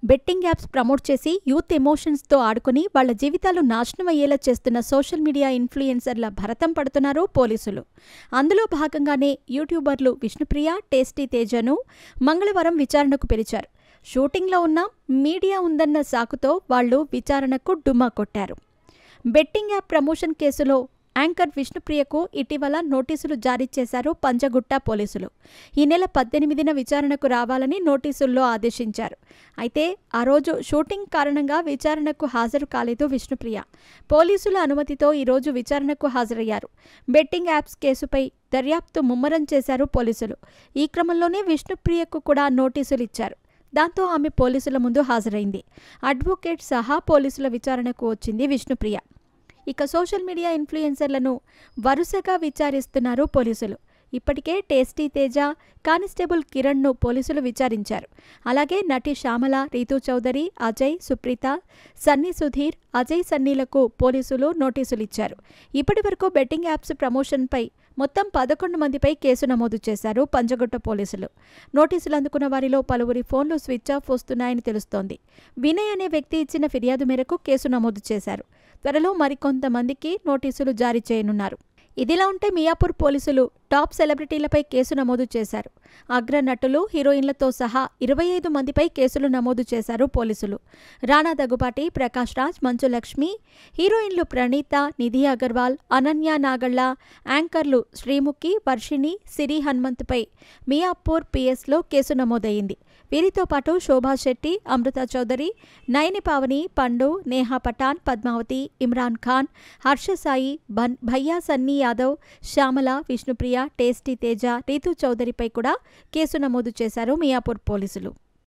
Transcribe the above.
Betting apps promote చేసి youth ఎమోషన్స్తో ఆడుకుని వాళ్ల జీవితాలు నాశనం అయ్యేలా చేస్తున్న సోషల్ మీడియా ఇన్ఫ్లుయెన్సర్ల భరతం పడుతున్నారు పోలీసులు. అందులో భాగంగానే యూట్యూబర్లు విష్ణుప్రియ, టేస్టీ తేజను మంగళవారం విచారణకు పిలిచారు. షూటింగ్లో ఉన్న మీడియా ఉందన్న సాకుతో వాళ్లు విచారణకు డుమ్మా కొట్టారు. బెట్టింగ్ యాప్ ప్రమోషన్ కేసులో యాంకర్ విష్ణుప్రియకు ఇటీవల నోటీసులు జారీ చేశారు పంజగుట్ట పోలీసులు. ఈ నెల 18న విచారణకు రావాలని నోటీసుల్లో ఆదేశించారు. అయితే ఆ రోజు షూటింగ్ కారణంగా విచారణకు హాజరు కాలేదు విష్ణుప్రియ. పోలీసుల అనుమతితో ఈరోజు విచారణకు హాజరయ్యారు. బెట్టింగ్ యాప్స్ కేసుపై దర్యాప్తు ముమ్మరం చేశారు పోలీసులు. ఈ క్రమంలోనే విష్ణుప్రియకు కూడా నోటీసులు ఇచ్చారు. దాంతో ఆమె పోలీసుల ముందు హాజరైంది. అడ్వకేట్ సహా పోలీసుల విచారణకు వచ్చింది విష్ణుప్రియ. ఇక సోషల్ మీడియా ఇన్ఫ్లుయెన్సర్లను వరుసగా విచారిస్తున్నారు పోలీసులు. ఇప్పటికే టేస్టీ తేజ, కానిస్టేబుల్ కిరణ్ను పోలీసులు విచారించారు. అలాగే నటి శ్యామల, రీతూ చౌదరి, అజయ్, సుప్రీత, సన్నీ సుధీర్, అజయ్ సన్నీలకు పోలీసులు నోటీసులు ఇచ్చారు. ఇప్పటి వరకు బెట్టింగ్ యాప్స్ ప్రమోషన్పై మొత్తం 11 మందిపై కేసు నమోదు చేశారు పంజగుట్ట పోలీసులు. నోటీసులు అందుకున్న వారిలో పలువురి ఫోన్లు స్విచ్ ఆఫ్ వస్తున్నాయని తెలుస్తోంది. వినయ్ అనే వ్యక్తి ఇచ్చిన ఫిర్యాదు మేరకు కేసు నమోదు చేశారు. త్వరలో మరికొంతమందికి నోటీసులు జారీ చేయనున్నారు. ఇదిలా ఉంటే మియాపూర్ పోలీసులు టాప్ సెలబ్రిటీలపై కేసు నమోదు చేశారు. అగ్ర నటులు, హీరోయిన్లతో సహా 25 మందిపై కేసులు నమోదు చేశారు పోలీసులు. రానా దగ్గుబాటి, ప్రకాష్ రాజ్, మంచు లక్ష్మి, హీరోయిన్లు ప్రణీత, నిధి అగర్వాల్, అనన్య నాగళ్ల, యాంకర్లు శ్రీముఖి, వర్షిణి, సిరి హనుమంత్పై మియాపూర్ పిఎస్లో కేసు నమోదయ్యింది. వీరితో పాటు శోభా శెట్టి, అమృత చౌదరి, నయని పావని, పండు, నేహా పఠాన్, పద్మావతి, ఇమ్రాన్ ఖాన్, హర్ష సాయి, భయ్యా సన్నీ యాదవ్, శ్యామల, విష్ణుప్రియ, టేస్టీ తేజ, రీతూ చౌదరిపై కూడా కేసు నమోదు చేశారు మియాపూర్ పోలీసులు.